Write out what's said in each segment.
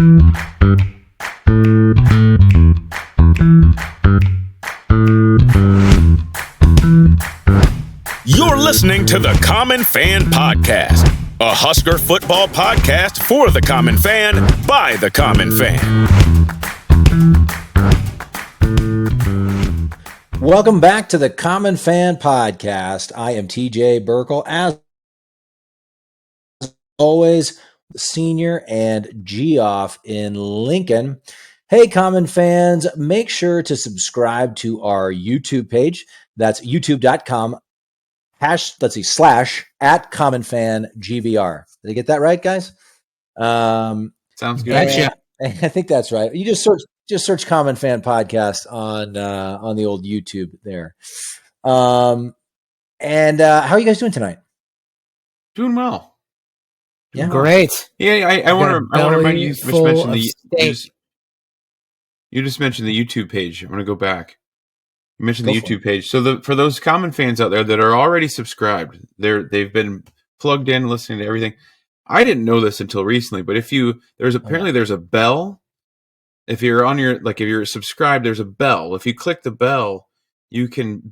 You're listening to the Common Fan Podcast, a Husker football podcast for the common fan, by the common fan. Welcome back to the Common Fan Podcast. I am TJ Burkle, as always, senior and Geoff in Lincoln. Hey, Common fans, make sure to subscribe to our YouTube page. That's youtube.com /@CommonFanGVR. Did I get that right, guys? Sounds good. I think that's right. You just search Common Fan Podcast on the old YouTube there. How are you guys doing tonight? Doing well. Yeah, great. Yeah, I want to remind you. You just mentioned the YouTube page. I'm going to go back. You mentioned the YouTube page. So for those common fans out there that are already subscribed, they've been plugged in, listening to everything. I didn't know this until recently, but there's a bell. If you're subscribed, there's a bell. If you click the bell, you can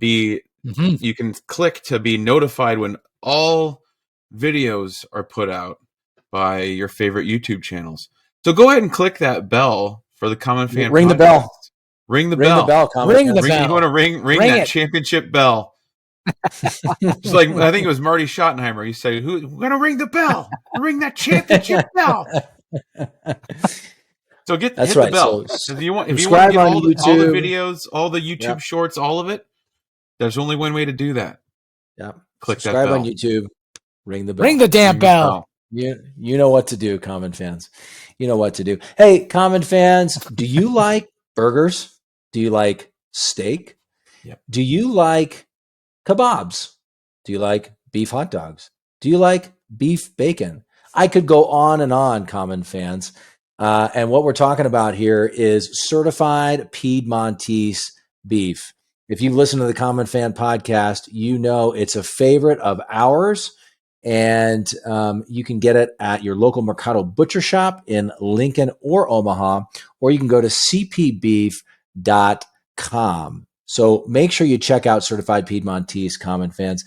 click to be notified when all videos are put out by your favorite YouTube channels. So go ahead and click that bell for the Common Fan. Ring podcast. the bell. Ring the bell. Ring the bell. You want to ring that championship bell. It's like, I think it was Marty Schottenheimer. He said, "We're going to ring the bell. Ring that championship bell." So hit the bell. So if you want to get all the videos, all the YouTube shorts, all of it, there's only one way to do that. Yeah. Click subscribe that bell. on YouTube. Ring the bell. Ring the damn bell. You know what to do, Common fans. You know what to do. Hey, Common fans, do you like burgers? Do you like steak? Yep. Do you like kebabs? Do you like beef hot dogs? Do you like beef bacon? I could go on and on, Common fans. And what we're talking about here is certified Piedmontese beef. If you've listened to the Common Fan Podcast, you know it's a favorite of ours. And you can get it at your local Mercado Butcher Shop in Lincoln or Omaha, or you can go to cpbeef.com. So make sure you check out Certified Piedmontese, Common fans.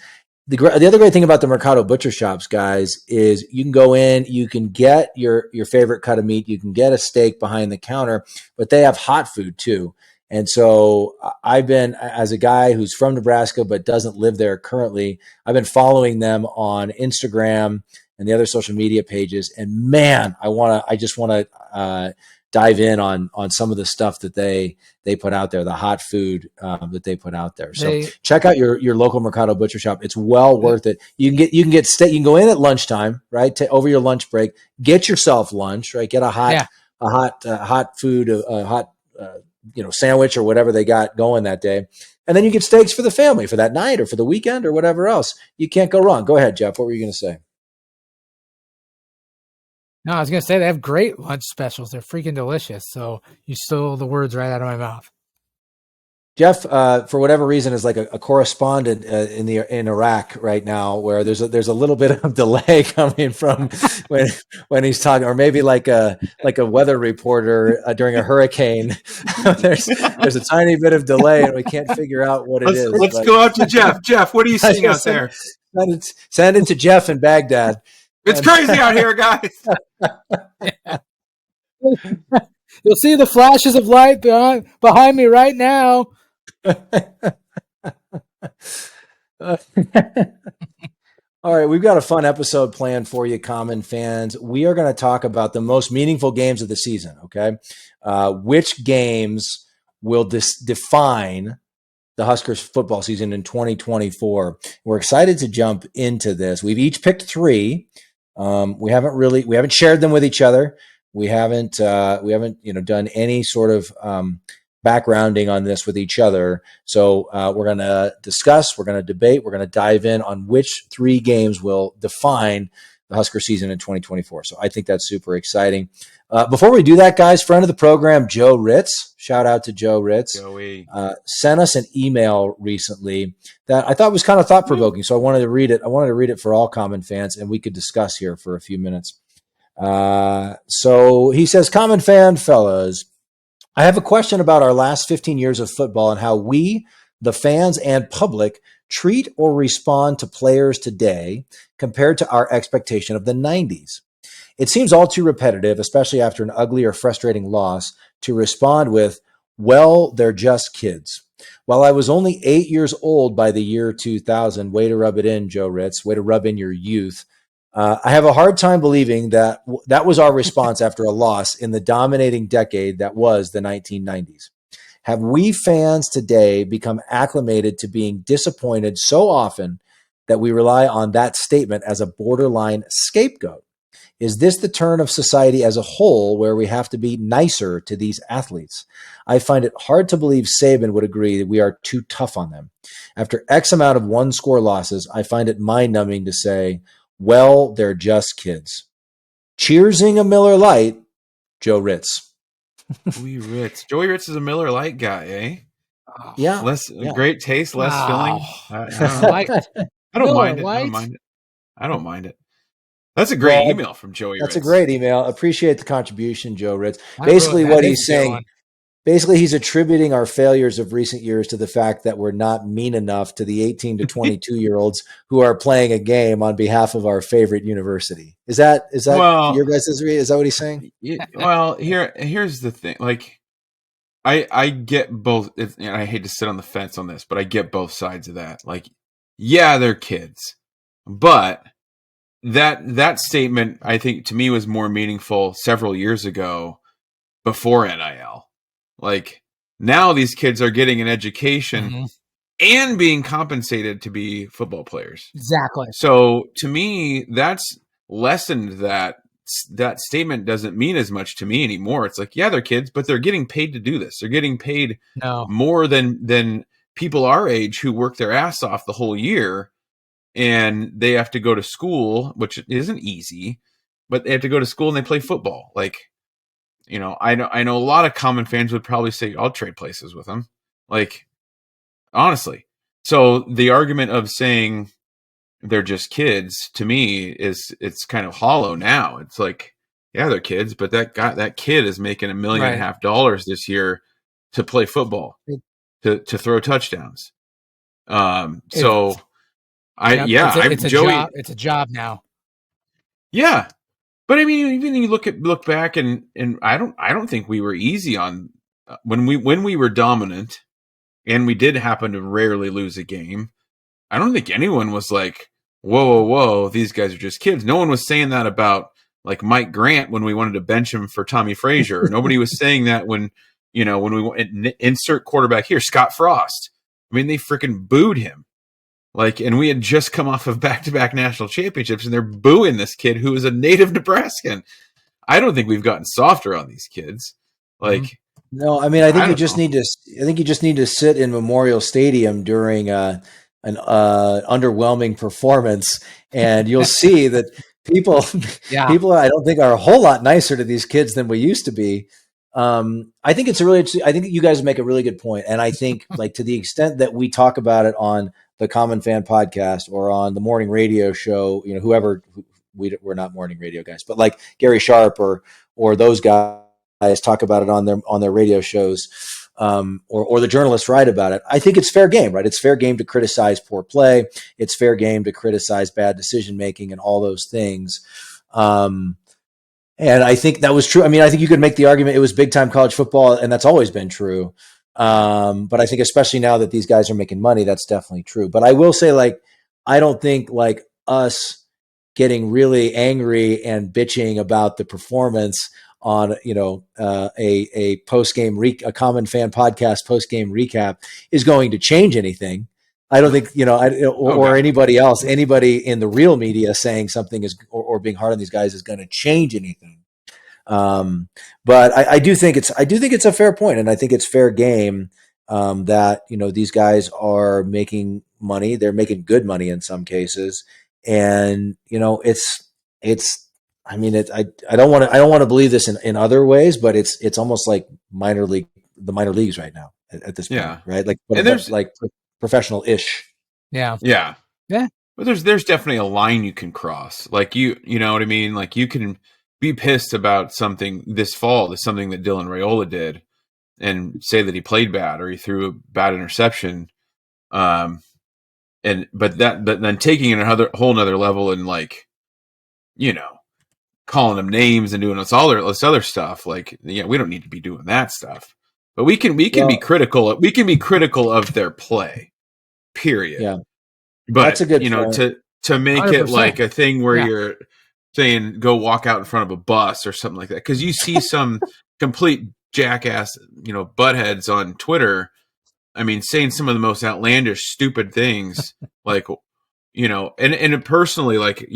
The other great thing about the Mercado Butcher Shops, guys, is you can go in, you can get your favorite cut of meat, you can get a steak behind the counter, but they have hot food too. And so I've been, as a guy who's from Nebraska but doesn't live there currently, I've been following them on Instagram and the other social media pages. And man, I just want to dive in on some of the stuff that they put out there, the hot food that they put out there. So check out your local Mercado Butcher Shop. It's well worth it. You can get steak. You can go in at lunchtime, right? Over your lunch break, get yourself lunch, right? Get a hot sandwich or whatever they got going that day. And then you get steaks for the family for that night or for the weekend or whatever else. You can't go wrong. Go ahead, Jeff. What were you going to say? No, I was going to say they have great lunch specials. They're freaking delicious. So you stole the words right out of my mouth. Jeff, for whatever reason, is like a correspondent in Iraq right now, where there's a little bit of delay coming from when he's talking, or maybe like a weather reporter during a hurricane. there's a tiny bit of delay, and we can't figure out what it is. Let's go out to Jeff. Jeff, what are you seeing out there? Send it to Jeff in Baghdad. It's crazy out here, guys. You'll see the flashes of light behind me right now. All right, we've got a fun episode planned for you, Common fans. We are going to talk about the most meaningful games of the season, okay? Which games will define the Huskers football season in 2024. We're excited to jump into this. We've each picked three. We haven't shared them with each other. We haven't done any sort of backgrounding on this with each other. So we're going to discuss, we're going to debate, we're going to dive in on which three games will define the Husker season in 2024. So I think that's super exciting. Before we do that, guys, friend of the program, Joe Ritz, shout out to Joe Ritz, sent us an email recently that I thought was kind of thought-provoking. So I wanted to read it. I wanted to read it for all Common fans, and we could discuss here for a few minutes. So he says, Common Fan fellas, I have a question about our last 15 years of football and how we, the fans and public, treat or respond to players today compared to our expectation of the 90s. It seems all too repetitive, especially after an ugly or frustrating loss, to respond with, well, they're just kids. While I was only 8 years old by the year 2000, way to rub it in, Joe Ritz, way to rub in your youth. I have a hard time believing that that was our response after a loss in the dominating decade that was the 1990s. Have we fans today become acclimated to being disappointed so often that we rely on that statement as a borderline scapegoat? Is this the turn of society as a whole where we have to be nicer to these athletes? I find it hard to believe Saban would agree that we are too tough on them. After X amount of one-score losses, I find it mind-numbing to say, well, they're just kids. Cheersing a Miller Lite, Joe Ritz. Joey Ritz. Joey Ritz is a Miller Lite guy, eh? Yeah. Great taste, less filling. I don't mind it. I don't mind it. That's a great email from Joey Ritz. That's a great email. Appreciate the contribution, Joe Ritz. Basically, what he's saying, he's attributing our failures of recent years to the fact that we're not mean enough to the 18 to 22-year-olds who are playing a game on behalf of our favorite university. Is that your guys' read? Is that what he's saying? Well, here's the thing. Like, I get both. And I hate to sit on the fence on this, but I get both sides of that. Like, yeah, they're kids, but that statement, I think, to me was more meaningful several years ago before NIL. Like, now these kids are getting an education and being compensated to be football players. Exactly. So to me, that's lessened that statement doesn't mean as much to me anymore. It's like, yeah, they're kids, but they're getting paid to do this. They're getting paid more than people our age who work their ass off the whole year. And they have to go to school, which isn't easy, but they have to go to school and they play football. Like, you know, I know a lot of common fans would probably say, I'll trade places with them. Like, honestly. So the argument of saying they're just kids, to me, it's kind of hollow now. It's like, yeah, they're kids, but that kid is making $1.5 million this year to play football, to throw touchdowns. It's a job now. Yeah. But I mean, even you look back and I don't think we were easy on when we were dominant and we did happen to rarely lose a game. I don't think anyone was like, whoa, these guys are just kids. No one was saying that about like Mike Grant when we wanted to bench him for Tommy Frazier. Nobody was saying that when we insert quarterback here, Scott Frost. I mean, they freaking booed him. Like, and we had just come off of back-to-back national championships, and they're booing this kid who is a native Nebraskan. I don't think we've gotten softer on these kids. Like, no, I mean, I think you just need to sit in Memorial Stadium during an underwhelming performance, and you'll see that people I don't think are a whole lot nicer to these kids than we used to be. I think I think you guys make a really good point, and I think like to the extent that we talk about it on the Common Fan podcast or on the morning radio show, you know, we're not morning radio guys, but like Gary Sharp or those guys talk about it on their radio shows, or the journalists write about it. I think it's fair game, right? It's fair game to criticize poor play. It's fair game to criticize bad decision making and all those things. And I think that was true. I mean, I think you could make the argument it was big time college football, and that's always been true. But I think especially now that these guys are making money, that's definitely true. But I will say, like, I don't think like us getting really angry and bitching about the performance on, you know, a post-game a Common Fan podcast post-game recap is going to change anything. I don't think, you know, or anybody else, anybody in the real media saying something or being hard on these guys is going to change anything. But I do think it's a fair point, and I think it's fair game that, you know, these guys are making money. They're making good money in some cases, and you know, I mean, I don't want to believe this in other ways, but it's almost like the minor leagues right now at this point, right? Like, and there's like professional-ish. Yeah. But there's definitely a line you can cross. Like you know what I mean? Like you can be pissed about something this fall, something that Dylan Raiola did, and say that he played bad or he threw a bad interception. But then taking it a whole nother level and like, calling them names and doing this other stuff. Like, we don't need to be doing that stuff, but we can be critical. We can be critical of their play, period. Yeah. But that's a good point. to make 100%. it like a thing where you're saying go walk out in front of a bus or something like that. Cause you see some complete jackass, buttheads on Twitter. I mean, saying some of the most outlandish, stupid things, like, and personally, like,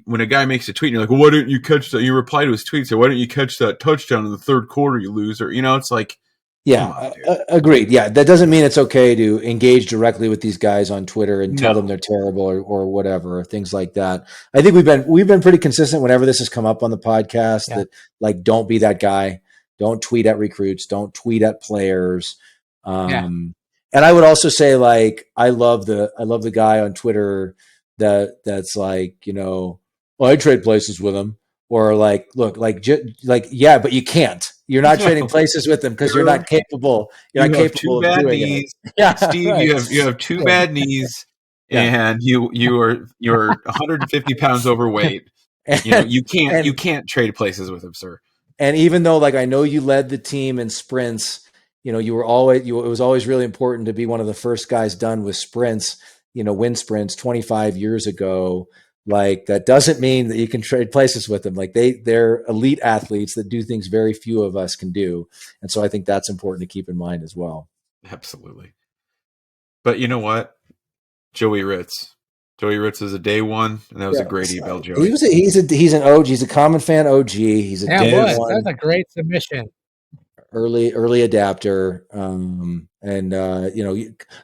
when a guy makes a tweet, and you're like, well, why didn't you catch that? You reply to his tweet, say, why didn't you catch that touchdown in the third quarter, you loser? It's like, agreed. Yeah, that doesn't mean it's okay to engage directly with these guys on Twitter and tell them they're terrible or whatever, things like that. I think we've been pretty consistent whenever this has come up on the podcast that, like, don't be that guy. Don't tweet at recruits. Don't tweet at players. And I would also say, like, I love the guy on Twitter that's like, well, I trade places with him, or like, look, yeah, but you can't. You're not trading places with them because you're not capable. You're not capable of doing it. Yeah, Steve, right. you have two bad knees, and you're 150 pounds overweight. You can't trade places with him, sir. And even though, like, I know you led the team in sprints. It was always really important to be one of the first guys done with sprints, wind sprints 25 years ago. Like, that doesn't mean that you can trade places with them. Like, they're elite athletes that do things very few of us can do. And so I think that's important to keep in mind as well. Absolutely. But you know what? Joey Ritz is a day one, and that was a great email, Joey. He's an OG. He's a Common Fan OG. He's a day one. That's a great submission. Early adapter,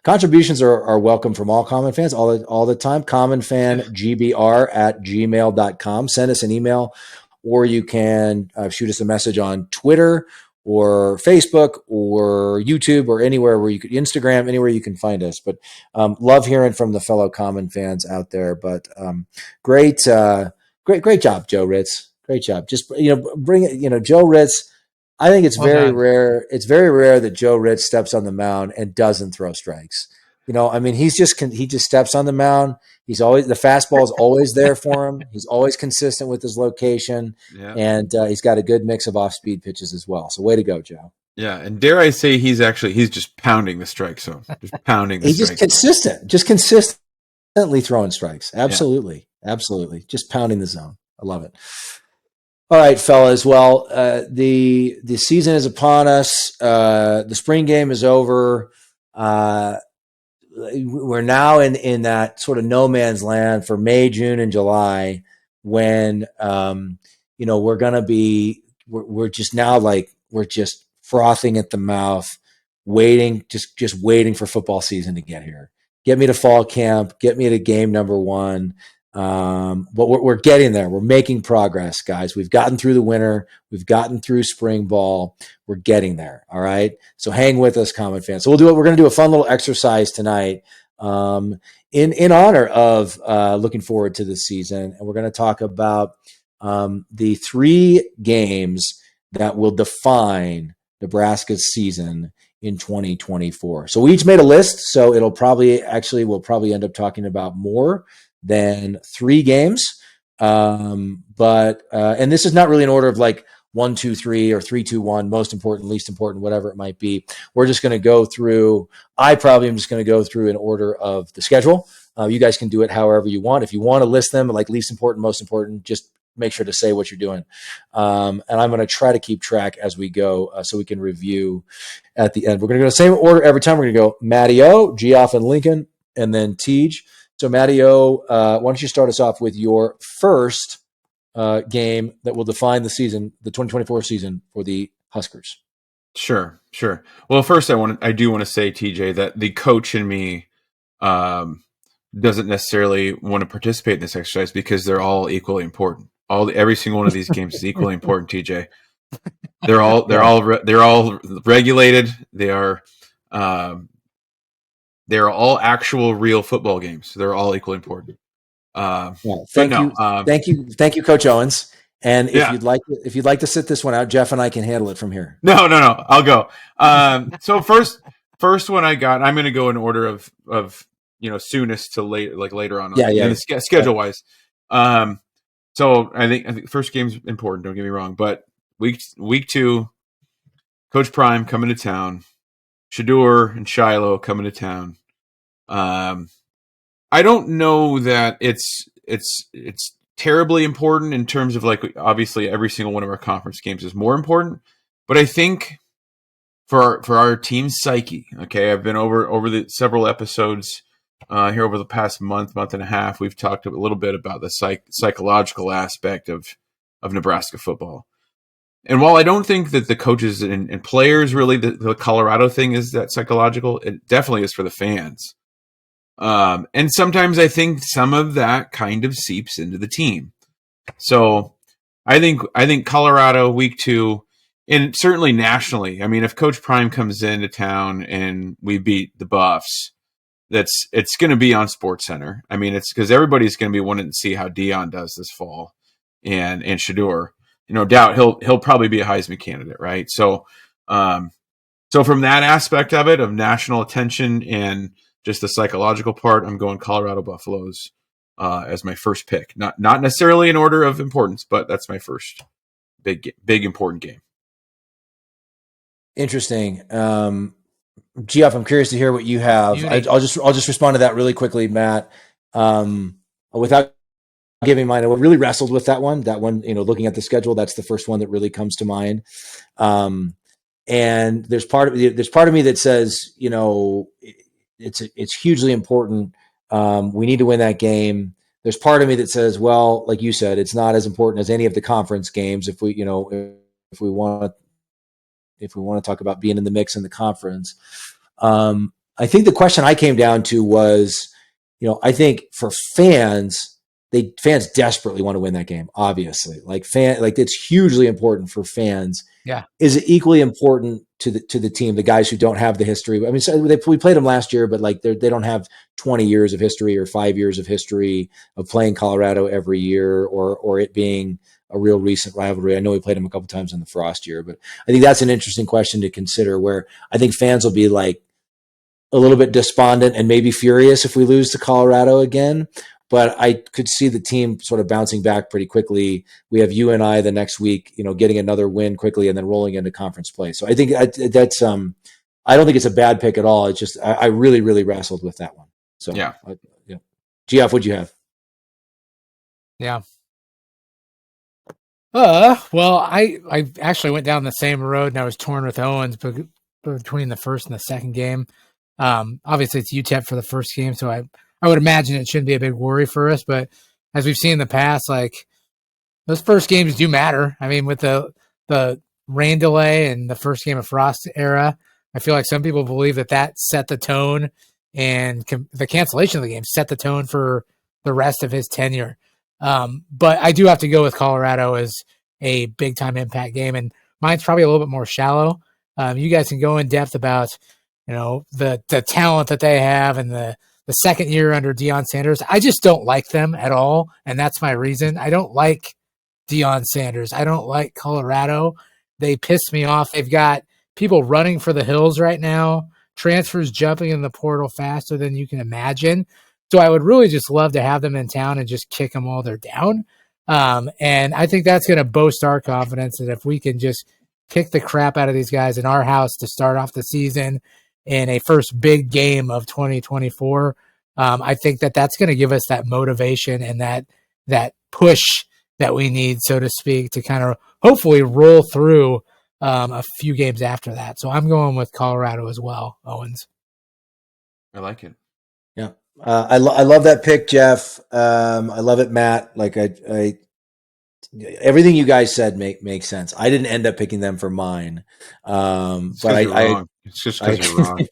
contributions are welcome from all Common Fans all the time. commonfangbr@gmail.com. Send us an email, or you can shoot us a message on Twitter or Facebook or YouTube or anywhere where you could, Instagram, anywhere you can find us. But love hearing from the fellow Common Fans out there. But great job, Joe Ritz. Great job. Just bring it. Joe Ritz. I think it's very rare. It's very rare that Joe Ritz steps on the mound and doesn't throw strikes. He just steps on the mound. He's always, the fastball is always there for him. He's always consistent with his location, and he's got a good mix of off-speed pitches as well. So way to go, Joe. Yeah, and dare I say he's just pounding the strike zone. Just pounding the he's strike just consistently throwing strikes. Absolutely. Just pounding the zone. I love it. All right, fellas. Well, the season is upon us. The spring game is over. We're now in that sort of no man's land for May, June, and July, when we're gonna be we're just now, like, we're just frothing at the mouth, waiting for football season to get here. Get me to fall camp. Get me to game number 1. But we're getting there. We're making progress, guys. We've gotten through the winter. We've gotten through spring ball. We're getting there. All right. So hang with us, Common Fans. So we're going to do a fun little exercise tonight, in honor of, looking forward to the season. And we're going to talk about, the 3 games that will define Nebraska's season in 2024. So we each made a list. So we'll probably end up talking about more than 3 games. And this is not really in order of like 1, 2, 3 or 3, 2, 1, most important, least important, whatever it might be. We're just going to go through, I probably am just going to go through in order of the schedule. You guys can do it however you want. If you want to list them like least important, most important, just make sure to say what you're doing. And I'm going to try to keep track as we go, so we can review at the end. We're going to go the same order every time. We're going to go Matty O, Geoff, and Lincoln, and then Tej. So, Matty O, why don't you start us off with your first game that will define the season, the 2024 season for the Huskers? Sure. Well, first, I do want to say, TJ, that the coach in me doesn't necessarily want to participate in this exercise because they're all equally important. Every single one of these games is equally important, TJ. They're all regulated. They are. They're all actual real football games. They're all equally important. Thank you, Coach Owens. And if you'd like to sit this one out, Jeff and I can handle it from here. No. I'll go. So first one I got, I'm going to go in order of soonest to later on. Schedule wise. So I think first game's important. Don't get me wrong, but week 2, Coach Prime coming to town, Shedeur and Shiloh coming to town. I don't know that it's terribly important in terms of obviously every single one of our conference games is more important, but I think for our team's psyche, okay, I've been over the several episodes here over the past month and a half. We've talked a little bit about the psychological aspect of Nebraska football. And while I don't think that the coaches and players really, the Colorado thing is that psychological, it definitely is for the fans. And sometimes I think some of that kind of seeps into the team. So I think Colorado week 2, and certainly nationally, I mean, if Coach Prime comes into town and we beat the Buffs, it's going to be on SportsCenter. I mean, it's because everybody's going to be wanting to see how Dion does this fall, and Shedeur. No doubt he'll probably be a Heisman candidate, right? So, so from that aspect of it, of national attention and just the psychological part, I'm going Colorado Buffaloes as my first pick. Not necessarily in order of importance, but that's my first big important game. Interesting. Geoff, I'm curious to hear what you have. I'll just respond to that really quickly, Matt. Without giving mine, I really wrestled with that one. That one, looking at the schedule, that's the first one that really comes to mind. And there's part of me that says, it's hugely important. We need to win that game. There's part of me that says, well, like you said, it's not as important as any of the conference games. If we want to talk about being in the mix in the conference, I think the question I came down to was, I think for fans desperately want to win that game. Obviously, it's hugely important for fans. Yeah. Is it equally important to the team, the guys who don't have the history? I mean, so we played them last year, but they don't have 20 years of history or 5 years of history of playing Colorado every year, or it being a real recent rivalry. I know we played them a couple times in the Frost year, but I think that's an interesting question to consider, where I think fans will be a little bit despondent and maybe furious if we lose to Colorado again. But I could see the team sort of bouncing back pretty quickly. We have you and I the next week, getting another win quickly and then rolling into conference play. So I think that's I don't think it's a bad pick at all. It's just I really, really wrestled with that one. So yeah. Geoff, what'd you have? Yeah. Well, I actually went down the same road, and I was torn with Owens between the first and the second game. Obviously, it's UTEP for the first game, so I would imagine it shouldn't be a big worry for us. But as we've seen in the past, those first games do matter. I mean, with the rain delay and the first game of Frost era, I feel like some people believe that set the tone, and the cancellation of the game set the tone for the rest of his tenure. But I do have to go with Colorado as a big time impact game, and mine's probably a little bit more shallow. You guys can go in depth about, the talent that they have and the second year under Deion Sanders. I just don't like them at all, and that's my reason. I don't like Deion Sanders. I don't like Colorado. They piss me off. They've got people running for the hills right now, transfers jumping in the portal faster than you can imagine. So I would really just love to have them in town and just kick them while they're down. And I think that's going to boost our confidence that if we can just kick the crap out of these guys in our house to start off the season in a first big game of 2024, I think that's going to give us that motivation and that push that we need, so to speak, to kind of hopefully roll through a few games after that. So I'm going with Colorado as well, Owens. I like it. Yeah. I love that pick, Jeff. I love it, Matt. Everything you guys said makes sense. I didn't end up picking them for mine. But it's just because you're wrong.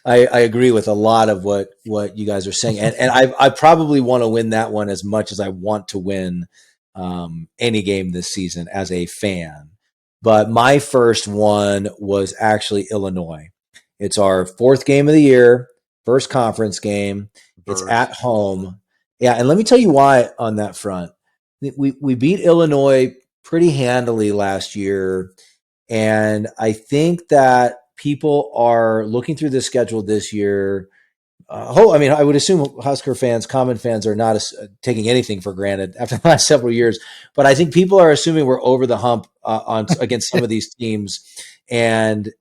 I agree with a lot of what you guys are saying. And I probably want to win that one as much as I want to win any game this season as a fan. But my first one was actually Illinois. It's our fourth game of the year, first conference game. It's at home. Yeah, and let me tell you why on that front. we beat Illinois pretty handily last year, and I think that people are looking through the schedule this year. I mean, I would assume Husker fans, common fans, are not taking anything for granted after the last several years. But I think people are assuming we're over the hump on against some of these teams, and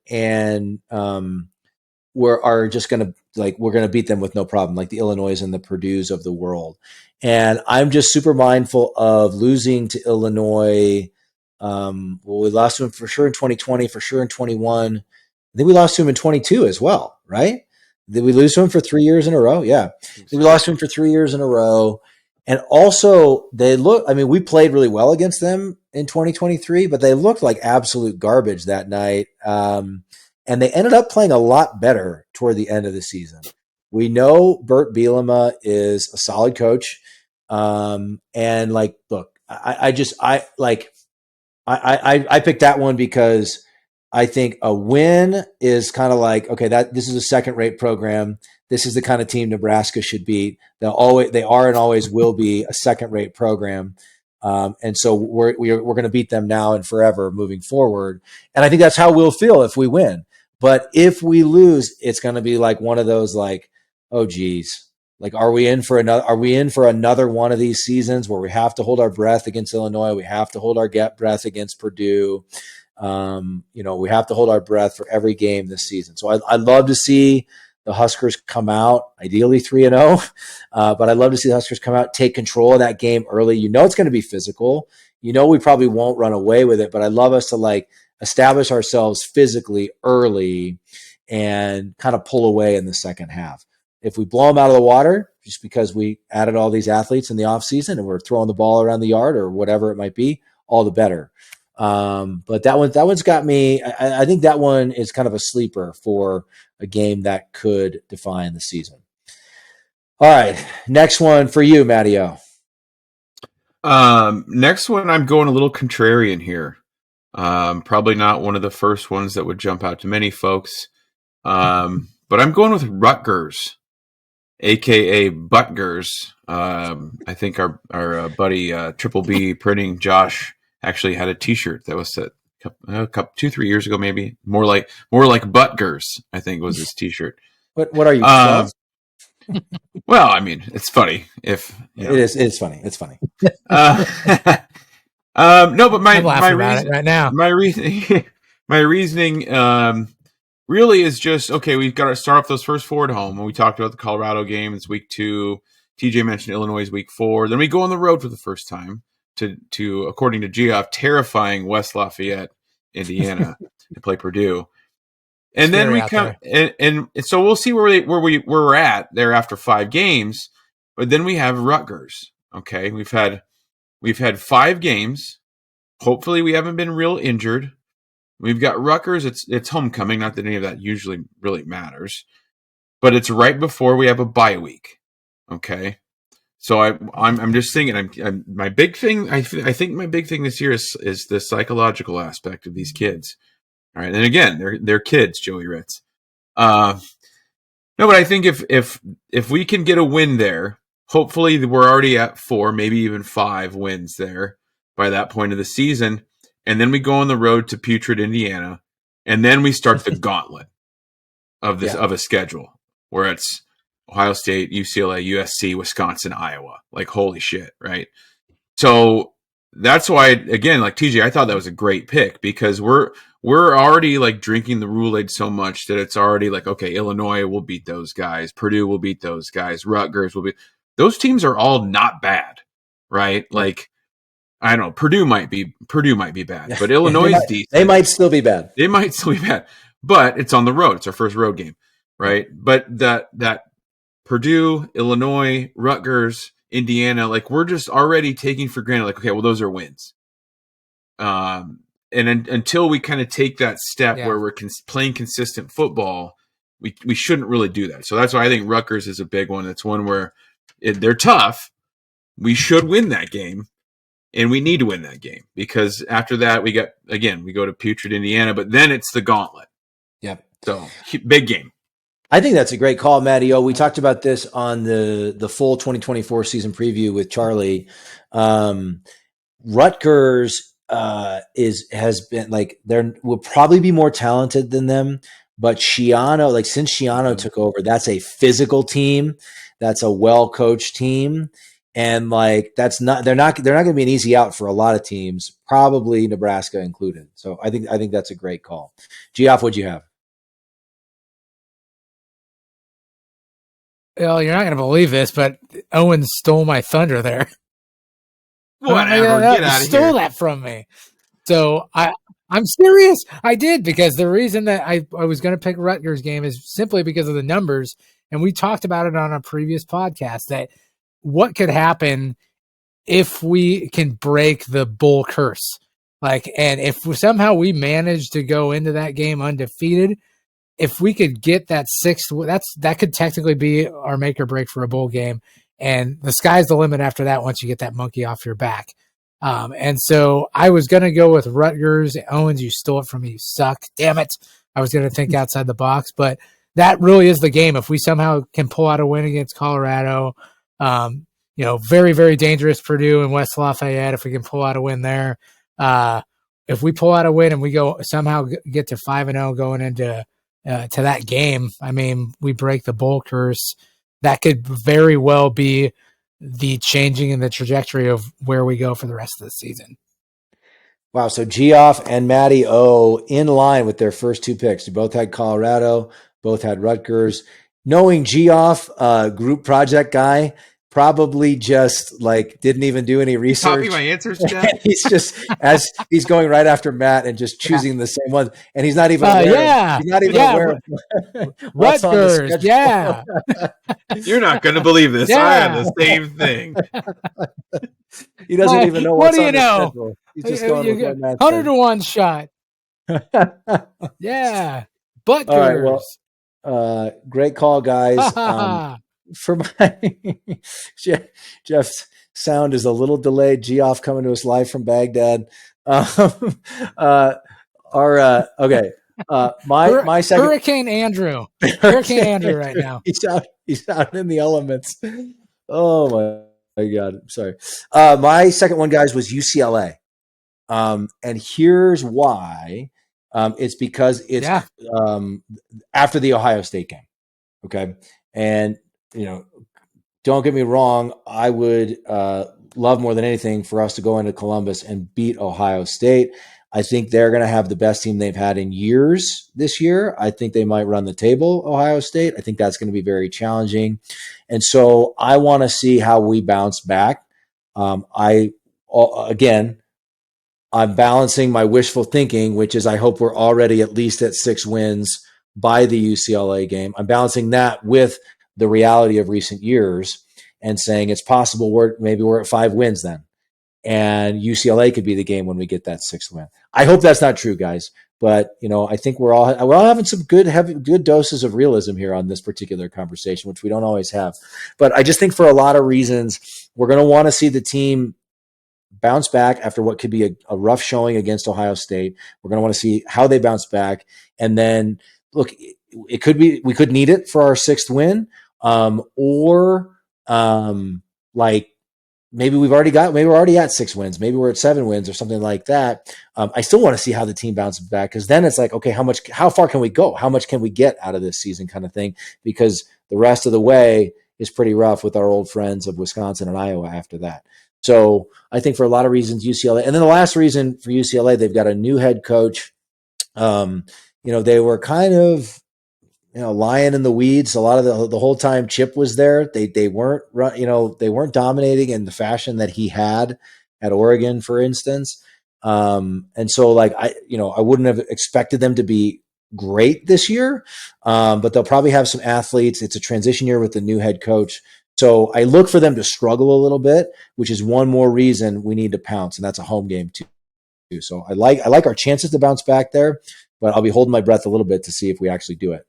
we're just going to we're going to beat them with no problem, like the Illinois and the Purdue's of the world. And I'm just super mindful of losing to Illinois. We lost to them for sure in 2020, for sure in 21. I think we lost to them in 22 as well, right? Did we lose to them for 3 years in a row? Yeah. We lost to them for 3 years in a row. And also, we played really well against them in 2023, but they looked like absolute garbage that night. And they ended up playing a lot better toward the end of the season. We know Bert Bielema is a solid coach. And look, I picked that one because I think a win is kind of like, okay, this is a second-rate program. This is the kind of team Nebraska should beat. They are and always will be a second-rate program. And so we're going to beat them now and forever moving forward. And I think that's how we'll feel if we win. But if we lose, it's going to be like one of those oh geez, are we in for another one of these seasons where we have to hold our breath against Illinois? We have to hold our breath against Purdue. We have to hold our breath for every game this season. So I'd love to see the Huskers come out, ideally 3-0. But I'd love to see the Huskers come out, take control of that game early. It's going to be physical. We probably won't run away with it, but I'd love us to establish ourselves physically early and kind of pull away in the second half. If we blow them out of the water, just because we added all these athletes in the offseason and we're throwing the ball around the yard or whatever it might be, all the better. But that one's got me. I think that one is kind of a sleeper for a game that could define the season. All right. Next one for you, Matteo. Next one, I'm going a little contrarian here. Probably not one of the first ones that would jump out to many folks. But I'm going with Rutgers, aka Butgers. I think our buddy Triple B Printing, Josh, actually had a T-shirt that was set 2-3 years ago, maybe more like Butgers, I think was his T-shirt. What are you? Well, I mean, it's funny if it is. It's funny. It's funny. No, but my reason right now, my reasoning really is just, okay, we've got to start off those first four at home. And we talked about the Colorado game. It's week 2. TJ mentioned Illinois is week 4. Then we go on the road for the first time to according to Geoff, terrifying West Lafayette, Indiana, to play Purdue. And then we come and so we'll see where we're at there after 5 games. But then we have Rutgers. Okay, we've had 5 games. Hopefully, we haven't been real injured. We've got Rutgers. It's homecoming. Not that any of that usually really matters, but it's right before we have a bye week. Okay, so I'm just thinking. My big thing. I think my big thing this year is the psychological aspect of these kids. All right, and again, they're kids, Joey Ritz. No, but I think if we can get a win there, hopefully we're already at 4, maybe even 5 wins there by that point of the season, and then we go on the road to putrid Indiana, and then we start the gauntlet of a schedule where it's Ohio State, UCLA, USC, Wisconsin, Iowa. Like, holy shit, right? So that's why, again, like TJ, I thought that was a great pick because we're already like drinking the Kool-Aid so much that it's already like, okay, Illinois will beat those guys, Purdue will beat those guys, Rutgers will beat. Those teams are all not bad, right? Like, I don't know, Purdue might be bad, but Illinois is decent. They might still be bad. They might still be bad, but it's on the road. It's our first road game, right? But that Purdue, Illinois, Rutgers, Indiana, like we're just already taking for granted, like, okay, well, those are wins. And until we kind of take that step where we're playing consistent football, we shouldn't really do that. So that's why I think Rutgers is a big one. It's one where they're tough. We should win that game, and we need to win that game because after that we go to putrid Indiana, but then it's the gauntlet. Yep. So big game. I think that's a great call, Matty. We talked about this on the full 2024 season preview with Charlie. Rutgers has been like there will probably be more talented than them, but Shiano, like since Shiano took over, that's a physical team, that's a well coached team, and like that's not they're not going to be an easy out for a lot of teams, probably Nebraska included. So I think that's a great call. Geoff, what'd you have? Well, you're not going to believe this, but Owen stole my thunder there. Whatever, get out of stole here. that from me. So I'm serious. I did, because the reason that I was going to pick Rutgers game is simply because of the numbers. And we talked about it on a previous podcast, that what could happen if we can break the bull curse. Like, and if somehow we manage to go into that game undefeated, if we could get that sixth, that could technically be our make or break for a bowl game. And the sky's the limit after that once you get that monkey off your back. And so I was going to go with Rutgers. Owens, you stole it from me. You suck. Damn it. I was going to think outside the box, but that really is the game. If we somehow can pull out a win against Colorado, very, very dangerous Purdue and West Lafayette, if we can pull out a win there. If we pull out a win and we go somehow get to 5-0 going into to that game, I mean, we break the bowl curse. That could very well be the changing in the trajectory of where we go for the rest of the season. Wow. So Geoff and Matty O in line with their first two picks. They both had Colorado, both had Rutgers. Knowing Geoff, group project guy, probably just like didn't even do any research. Copy my answers, Jeff. He's just as he's going right after Matt and just choosing the same one, and he's not even aware. He's not even aware of what's on the schedule. Yeah. You're not going to believe this. I had the same thing. He doesn't even know what's on the schedule. He's just going with what Matt 100 to 1 shot. Yeah. Butgers. All right, well, great call, guys. For my Jeff's sound is a little delayed. Geoff coming to us live from Baghdad. My second Hurricane Andrew. Hurricane Andrew right now. He's out in the elements. Oh my God. I'm sorry. My second one, guys, was UCLA. And here's why. It's because it's after the Ohio State game. Okay. And don't get me wrong. I would love more than anything for us to go into Columbus and beat Ohio State. I think they're going to have the best team they've had in years this year. I think they might run the table, Ohio State. I think that's going to be very challenging. And so I want to see how we bounce back. I'm balancing my wishful thinking, which is I hope we're already at least at 6 wins by the UCLA game. I'm balancing that with the reality of recent years and saying it's possible we're at 5 wins then. And UCLA could be the game when we get that 6th win. I hope that's not true, guys. But, I think we're all having some good doses of realism here on this particular conversation, which we don't always have. But I just think for a lot of reasons, we're going to want to see the team bounce back after what could be a rough showing against Ohio State. We're going to want to see how they bounce back. And then, look, we could need it for our 6th win. Maybe we're already at 6 wins. Maybe we're at 7 wins or something like that. I still want to see how the team bounces back, because then it's like, okay, how far can we go? How much can we get out of this season kind of thing? Because the rest of the way is pretty rough with our old friends of Wisconsin and Iowa after that. So I think for a lot of reasons, UCLA, and then the last reason for UCLA, they've got a new head coach. They were kind of, lying in the weeds a lot of the whole time Chip was there. They weren't dominating in the fashion that he had at Oregon, for instance. And so I wouldn't have expected them to be great this year, but they'll probably have some athletes. It's a transition year with the new head coach. So I look for them to struggle a little bit, which is one more reason we need to pounce, and that's a home game too. So I like our chances to bounce back there, but I'll be holding my breath a little bit to see if we actually do it.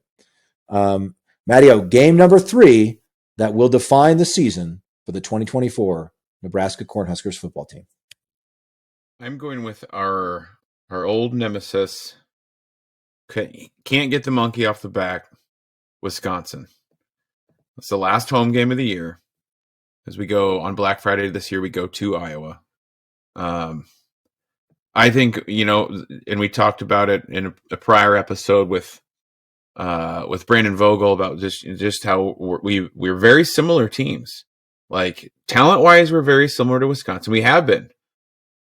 Matteo, game number 3 that will define the season for the 2024 Nebraska Cornhuskers football team. I'm going with our old nemesis. Can't get the monkey off the back. Wisconsin. It's the last home game of the year. As we go on Black Friday this year, we go to Iowa. I think, and we talked about it in a prior episode with Brandon Vogel about just how we're very similar teams. Like talent wise, we're very similar to Wisconsin. We have been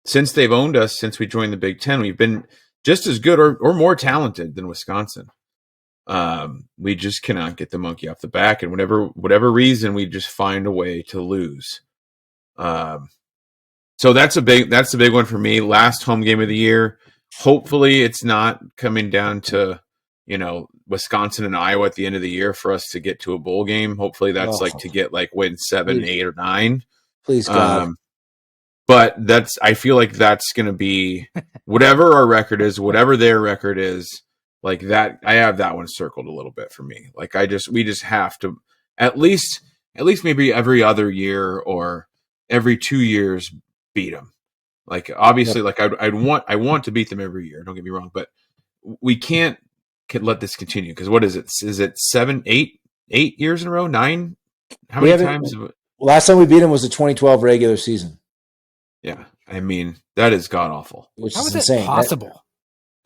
since they've owned us, since we joined the Big Ten. We've been just as good or more talented than Wisconsin. We just cannot get the monkey off the back, and whatever reason, we just find a way to lose. So that's a big one for me. Last home game of the year. Hopefully, it's not coming down to Wisconsin and Iowa at the end of the year for us to get to a bowl game. Hopefully, that's to get win 7, 8, or 9. Please God. But I feel like that's going to be whatever our record is, whatever their record is. Like that, I have that one circled a little bit for me. Like we just have to at least maybe every other year or every 2 years beat them. Like obviously, I want to beat them every year. Don't get me wrong, but we can't let this continue because what is it? Is it 7, 8 years in a row? 9? How many times? Last time we beat them was the 2012 regular season. Yeah, I mean that is god awful. Which How is is insane. it possible?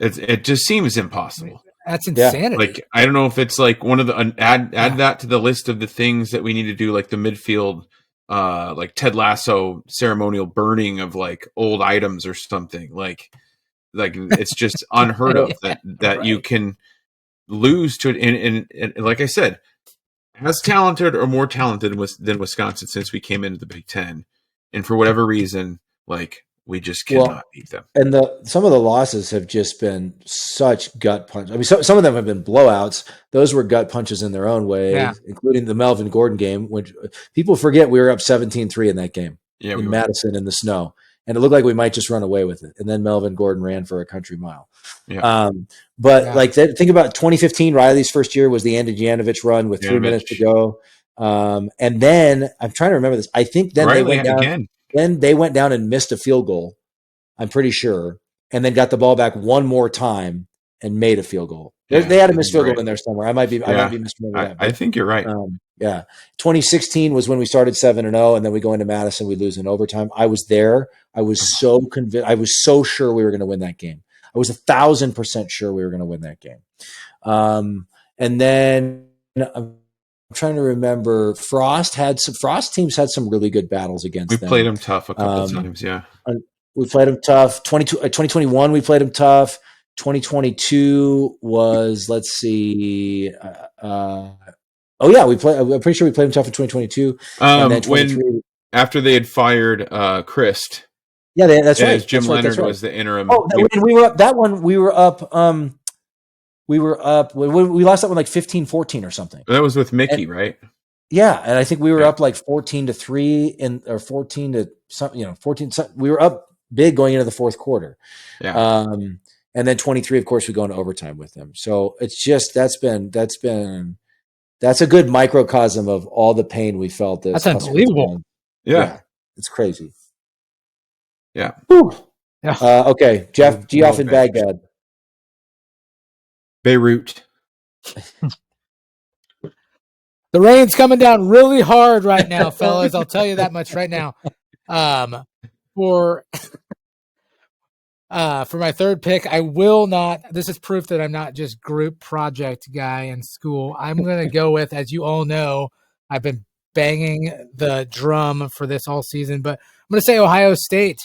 It just seems impossible. That's insanity. Like I don't know if it's like one of the add that to the list of the things that we need to do, like the midfield, like Ted Lasso ceremonial burning of like old items or something. Like it's just unheard of that right. You can lose to it. And like I said, as talented or more talented than Wisconsin since we came into the Big Ten, and for whatever reason, like. We just cannot beat them. And some of the losses have just been such gut punches. I mean, some of them have been blowouts. Those were gut punches in their own way, including the Melvin Gordon game, which people forget we were up 17-3 in that game in Madison in the snow. And it looked like we might just run away with it. And then Melvin Gordon ran for a country mile. Yeah. Think about 2015, Riley's first year was the Andy Janovich run with 3 minutes to go. And then I'm trying to remember this. I think then Riley they went down again. Then they went down and missed a field goal, I'm pretty sure, and then got the ball back one more time and made a field goal. They had a missed field goal in there somewhere. I might be misremembering that. I think you're right. 2016 was when we started 7-0, and then we go into Madison, we lose in overtime. I was there. I was so convinced. I was so sure we were going to win that game. I was 1,000% sure we were going to win that game. And then I'm trying to remember. Frost teams had some really good battles against them. We played them tough a couple times, yeah. We played them tough. 2021, we played them tough. 2022 was, let's see. I'm pretty sure we played them tough in 2022. And then after they had fired Christ. Yeah, that's right. Jim Leonard was the interim. Oh, we were up that one. We were up. We lost that one like 15-14 or something. That was with Mickey, right? Yeah, and I think we were up like 14-3 or 14 to something. 14. We were up big going into the fourth quarter. Yeah. And then 23, of course, we go into overtime with them. So it's just that's a good microcosm of all the pain we felt. That's unbelievable. Yeah, it's crazy. Yeah. Yeah. Okay, Jeff, Geoff in Baghdad. Beirut. The rain's coming down really hard right now, fellas. I'll tell you that much right now. For my third pick, I will not. This is proof that I'm not just group project guy in school. I'm going to go with, as you all know, I've been banging the drum for this all season, but I'm going to say Ohio State.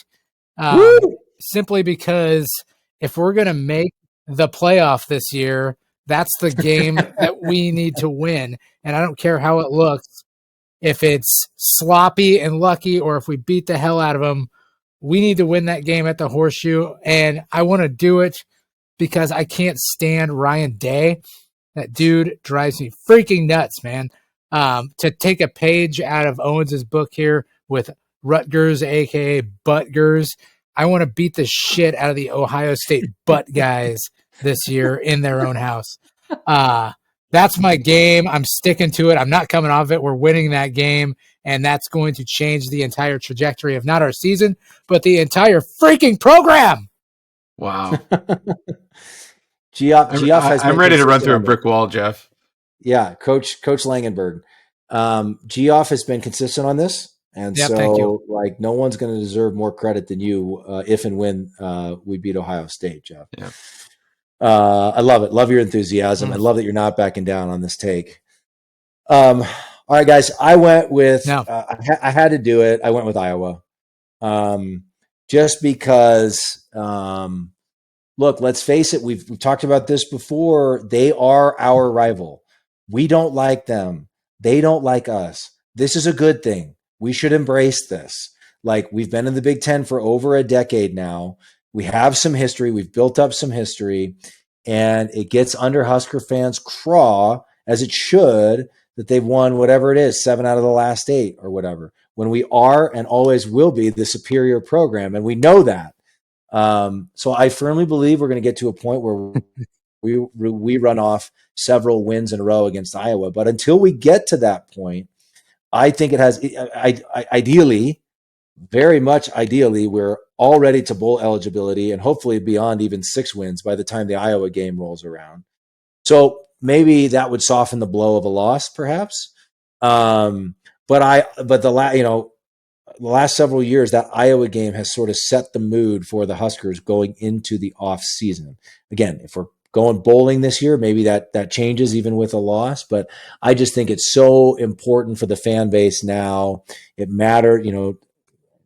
Simply because if we're going to make the playoff this year, that's the game that we need to win. And I don't care how it looks. If it's sloppy and lucky or if we beat the hell out of them, we need to win that game at the Horseshoe. And I want to do it because I can't stand Ryan Day. That dude drives me freaking nuts, man. To take a page out of Owens' book here with Rutgers, a.k.a. Butgers, I want to beat the shit out of the Ohio State butt guys this year in their own house. That's my game. I'm sticking to it. I'm not coming off it. We're winning that game, and that's going to change the entire trajectory of not our season, but the entire freaking program. Wow. Geoff has I'm ready to run through a brick wall, Jeff. Yeah, Coach Langenberg. Geoff has been consistent on this. And thank you. like, no one's going to deserve more credit than you if and when we beat Ohio State, Jeff. Yeah. I love it. Love your enthusiasm. I love that you're not backing down on this take. All right, guys. I went with I had to do it. I went with Iowa, just because. Look, let's face it. We've talked about this before. They are our rival. We don't like them. They don't like us. This is a good thing. We should embrace this. Like, we've been in the Big Ten for over a decade now. We have some history. We've built up some history, and it gets under Husker fans' craw, as it should, that they've won whatever it is, 7 out of the last 8 or whatever, when we are and always will be the superior program. And we know that. So I firmly believe we're going to get to a point where we run off several wins in a row against Iowa. But until we get to that point, I think it has ideally, very much ideally, we're all ready to bowl eligibility and hopefully beyond even 6 wins by the time the Iowa game rolls around. So maybe that would soften the blow of a loss, perhaps. But the last several years, that Iowa game has sort of set the mood for the Huskers going into the off season. Again, if we're going bowling this year, maybe that changes even with a loss. But I just think it's so important for the fan base now. It mattered,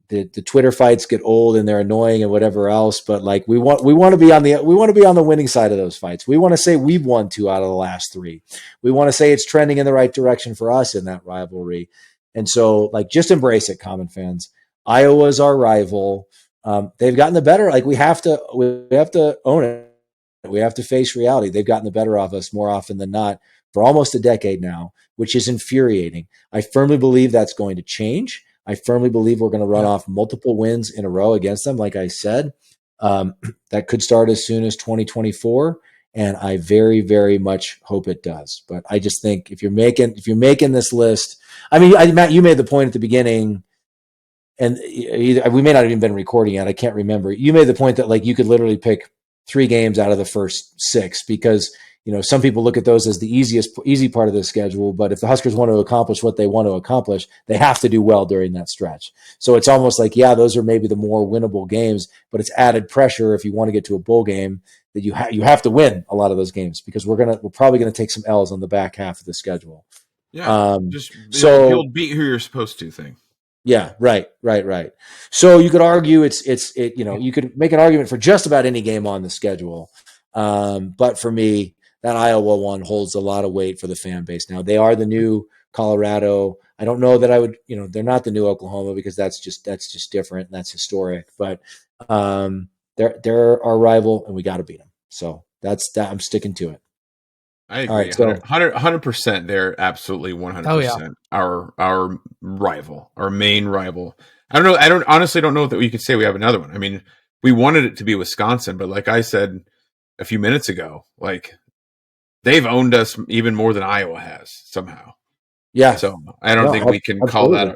the Twitter fights get old and they're annoying and whatever else. But like, we want to be on the winning side of those fights. We want to say we've won 2 out of the last 3. We want to say it's trending in the right direction for us in that rivalry. And so, like, just embrace it, Common fans. Iowa's our rival. They've gotten the better. Like, we have to own it. We have to face reality. They've gotten the better of us more often than not for almost a decade now, which is infuriating. I firmly believe that's going to change. I firmly believe we're going to run off multiple wins in a row against them. Like I said, that could start as soon as 2024. And I very, very much hope it does. But I just think if you're making this list, I mean, Matt, you made the point at the beginning, and we may not have even been recording yet. I can't remember. You made the point that, like, you could literally pick 3 games out of the first 6 because, some people look at those as the easy part of the schedule. But if the Huskers want to accomplish what they want to accomplish, they have to do well during that stretch. So it's almost like, yeah, those are maybe the more winnable games, but it's added pressure if you want to get to a bowl game that you have to win a lot of those games because we're probably gonna take some L's on the back half of the schedule. Yeah, just the old beat who you're supposed to thing. Yeah, right. So you could argue you could make an argument for just about any game on the schedule, but for me, that Iowa one holds a lot of weight for the fan base. Now, they are the new Colorado. I don't know that I would, they're not the new Oklahoma because that's just different and that's historic. But they're our rival and we got to beat them. So that's that. I'm sticking to it. I agree. All right, 100%. They're absolutely 100% our rival, our main rival. I don't know. I honestly don't know that we could say we have another one. I mean, we wanted it to be Wisconsin, but like I said a few minutes ago, like, they've owned us even more than Iowa has somehow. Yeah. So I don't think we can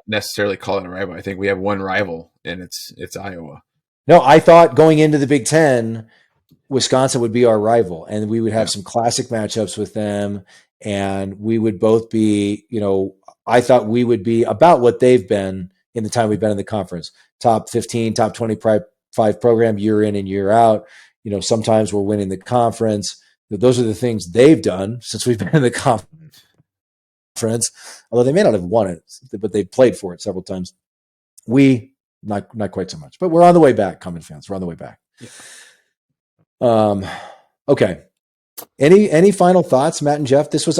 necessarily call it a rival. I think we have one rival, and it's Iowa. No, I thought going into the Big Ten, Wisconsin would be our rival, and we would have some classic matchups with them, and we would both be, I thought we would be about what they've been in the time we've been in the conference. Top 15, top 25 program year in and year out. Sometimes we're winning the conference. Those are the things they've done since we've been in the conference. Although they may not have won it, but they've played for it several times. We not quite so much, but we're on the way back. Common fans, we're on the way back. Yeah. Okay. Any final thoughts, Matt and Jeff? This was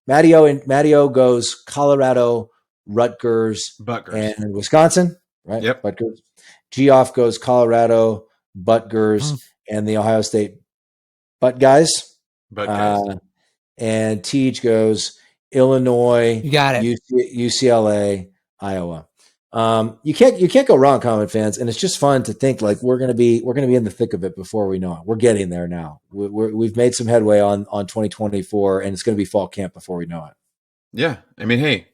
Matteo goes Colorado, Rutgers, and Wisconsin, right? Yep. Rutgers. Geoff goes Colorado, Rutgers, and the Ohio State guys. And Tej goes Illinois, you got it. UCLA, Iowa. You can't go wrong, Common fans, and it's just fun to think like we're gonna be in the thick of it before we know it. We're getting there now. We've made some headway on 2024, and it's gonna be fall camp before we know it. Yeah, I mean, hey,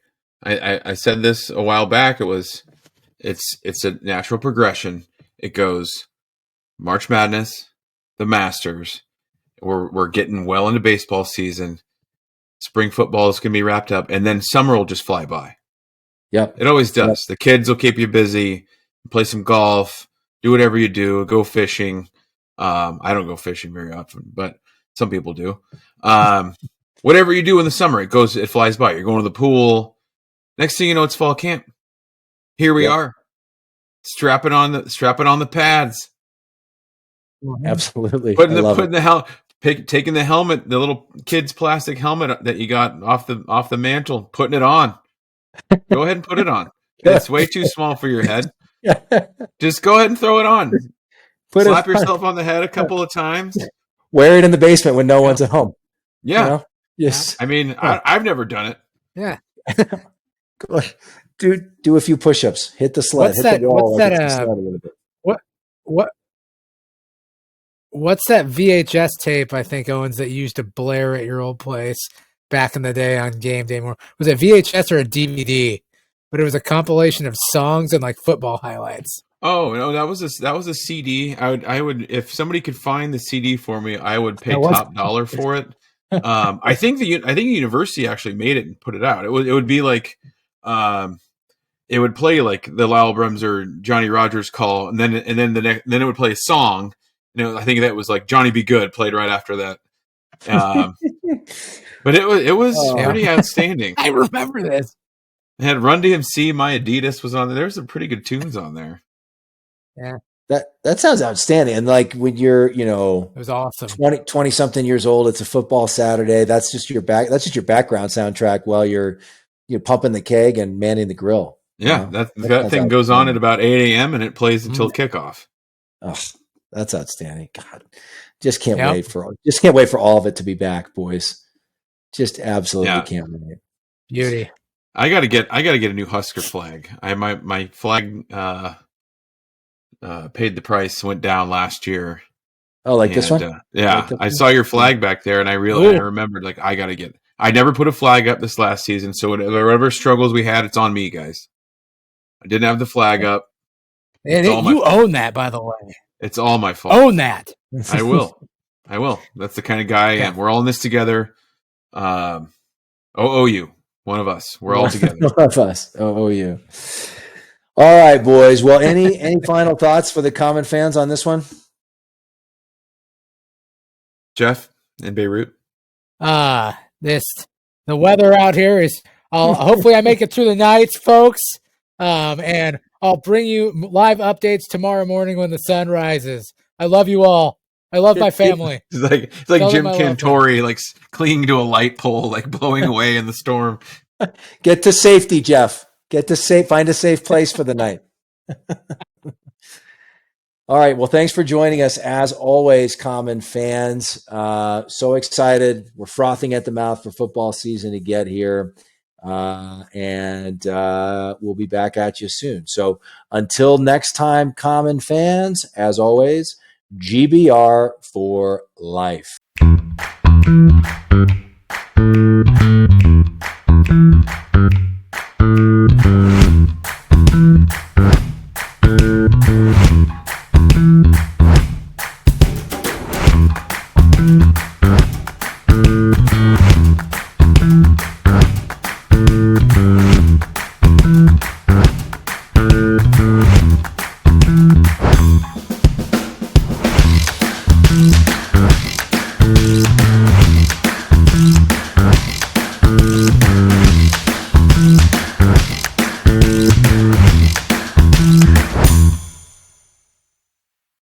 I said this a while back. It's a natural progression. It goes March Madness, the Masters. We're getting well into baseball season. spring football is going to be wrapped up, and then summer will just fly by. Yep. It always does. Yep. The kids will keep you busy, play some golf, do whatever you do, go fishing. I don't go fishing very often, but some people do. Whatever you do in the summer, it flies by. You're going to the pool. Next thing you know, it's fall camp. Here we are, strapping on the pads. Absolutely. Taking the helmet, the little kid's plastic helmet that you got off the mantle, putting it on. Go ahead and put it on. It's way too small for your head. Just go ahead and throw it on. Slap yourself on the head a couple of times. Wear it in the basement when no one's at home. Yeah. You know? Yes. I mean, I've never done it. Yeah. Do a few push-ups. Hit the sled. What's that VHS tape, I think, Owens, that you used to blare at your old place back in the day on game day? Was it VHS or a DVD? But it was a compilation of songs and like football highlights. Oh no, that was a CD. I would if somebody could find the CD for me, I would pay top dollar for it. I think the university actually made it and put it out. It would be like it would play like the Lyle Brums or Johnny Rogers call, and then it would play a song. I think that was like Johnny Be Good played right after that. But it was pretty outstanding. I remember this. It had Run DMC, My Adidas was on there. There's some pretty good tunes on there. Yeah. That sounds outstanding. And like when you're, it was awesome. 20 something years old, it's a football Saturday. That's just your background soundtrack while you're pumping the keg and manning the grill. Yeah. That thing goes on at about 8 a.m. and it plays until kickoff. Oh, that's outstanding. God, just can't wait for all of it to be back, boys. Just absolutely can't wait. Beauty. I gotta get a new Husker flag. My flag paid the price, went down last year. Oh, like this one? Yeah, I saw your flag back there, and I remembered like I never put a flag up this last season, so whatever struggles we had, it's on me, guys. I didn't have the flag up. You own that, by the way. It's all my fault. Own that. I will. That's the kind of guy I am. We're all in this together. OOU. One of us. We're all together. One of us. OOU. All right, boys. Well, any final thoughts for the common fans on this one? Jeff in Beirut. The weather out here is. Hopefully I make it through the nights, folks. And I'll bring you live updates tomorrow morning when the sun rises. I love you all. I love my family. It's like Jim Cantori, like clinging to a light pole, like blowing away in the storm. Get to safety, Jeff. Find a safe place for the night. All right. Well, thanks for joining us as always, common fans. So excited. We're frothing at the mouth for football season to get here. And we'll be back at you soon. So until next time, common fans, as always, GBR for life.